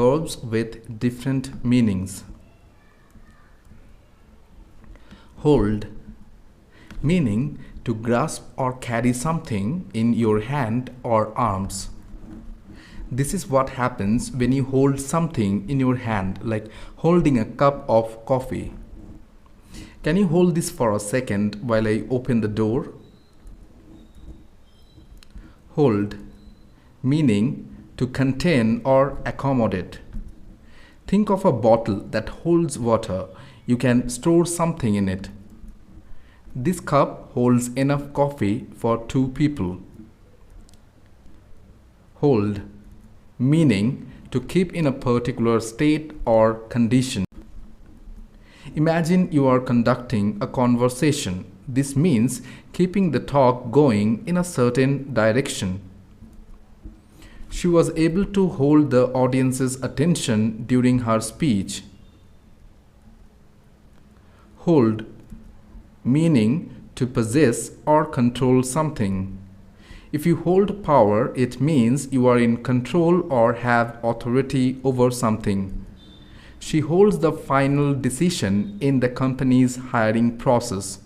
verbs with different meanings. Hold, meaning to grasp or carry something in your hand or arms. This is what happens when you hold something in your hand, like holding a cup of coffee. Can you hold this for a second while I open the door? Hold, meaning to contain or accommodate. Think of a bottle that holds water. You can store something in it. This cup holds enough coffee for 2 people. Hold, meaning to keep in a particular state or condition. Imagine you are conducting a conversation. This means keeping the talk going in a certain direction. She was able to hold the audience's attention during her speech. Hold, meaning to possess or control something. If you hold power, it means you are in control or have authority over something. She holds the final decision in the company's hiring process.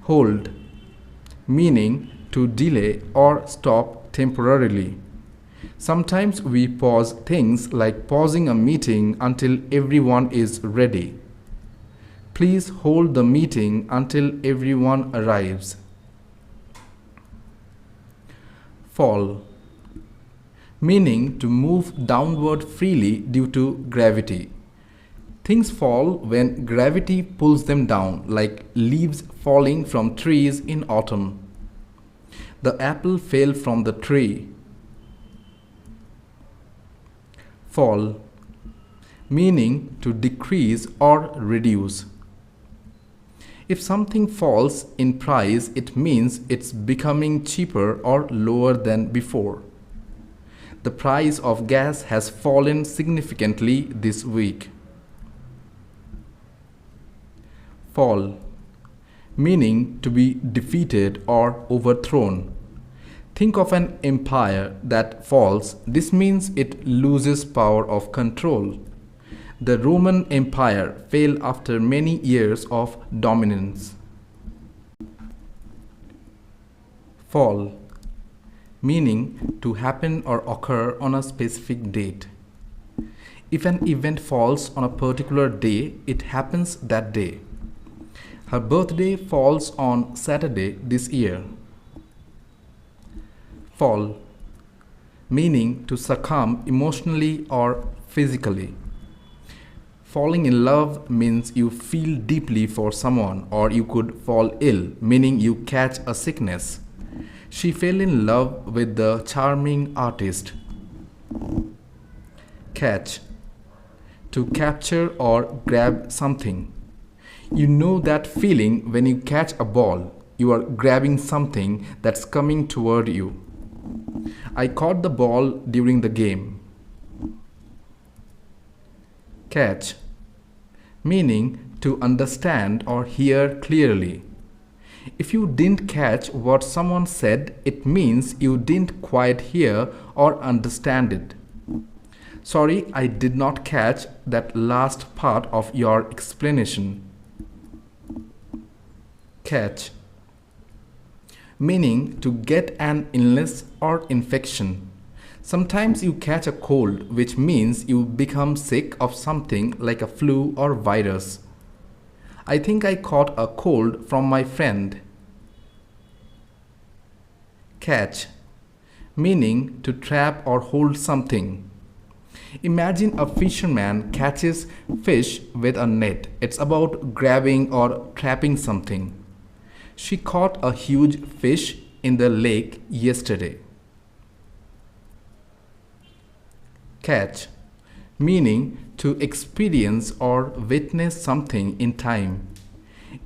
Hold, meaning to delay or stop temporarily. Sometimes we pause things like pausing a meeting until everyone is ready. Please hold the meeting until everyone arrives. Fall, meaning to move downward freely due to gravity. Things fall when gravity pulls them down, like leaves falling from trees in autumn. The apple fell from the tree. Fall, meaning to decrease or reduce. If something falls in price, it means it's becoming cheaper or lower than before. The price of gas has fallen significantly this week. Fall, meaning to be defeated or overthrown. Think of an empire that falls. This means it loses power of control. The Roman Empire fell after many years of dominance. Fall, meaning to happen or occur on a specific date. If an event falls on a particular day, it happens that day. Her birthday falls on Saturday this year. Fall, meaning to succumb emotionally or physically. Falling in love means you feel deeply for someone, or you could fall ill, meaning you catch a sickness. She fell in love with the charming artist. Catch, to capture or grab something. You know that feeling when you catch a ball. You are grabbing something that's coming toward you. I caught the ball during the game. Catch, meaning to understand or hear clearly. If you didn't catch what someone said, it means you didn't quite hear or understand it. Sorry, I did not catch that last part of your explanation. Catch, meaning to get an illness or infection. Sometimes you catch a cold, which means you become sick of something like a flu or virus. I think I caught a cold from my friend. Catch, meaning to trap or hold something. Imagine a fisherman catches fish with a net. It's about grabbing or trapping something. She caught a huge fish in the lake yesterday. Catch, meaning to experience or witness something in time.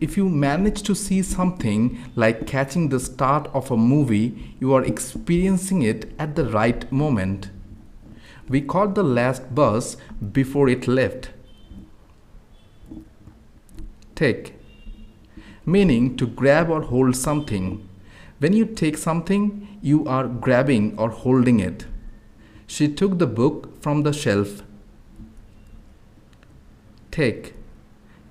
If you manage to see something like catching the start of a movie, you are experiencing it at the right moment. We caught the last bus before it left. Take, meaning to grab or hold something. When you take something, you are grabbing or holding it. She took the book from the shelf. Take,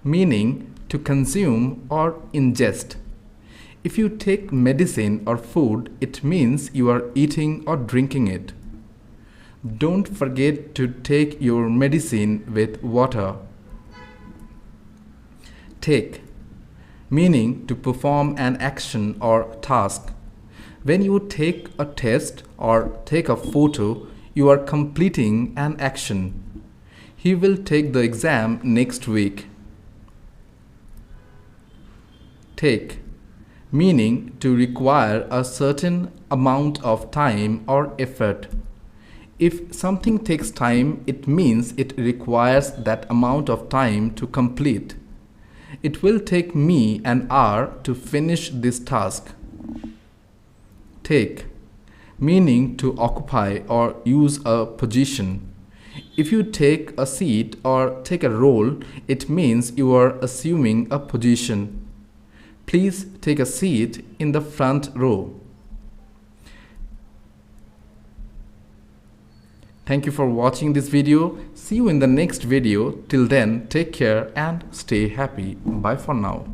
meaning to consume or ingest. If you take medicine or food, it means you are eating or drinking it. Don't forget to take your medicine with water. Take, meaning to perform an action or task. When you take a test or take a photo, you are completing an action. He will take the exam next week. Take, meaning to require a certain amount of time or effort. If something takes time, it means it requires that amount of time to complete. It will take me an hour to finish this task. Take, meaning to occupy or use a position. If you take a seat or take a role, it means you are assuming a position. Please take a seat in the front row. Thank you for watching this video. See you in the next video. Till then, take care and stay happy. Bye for now.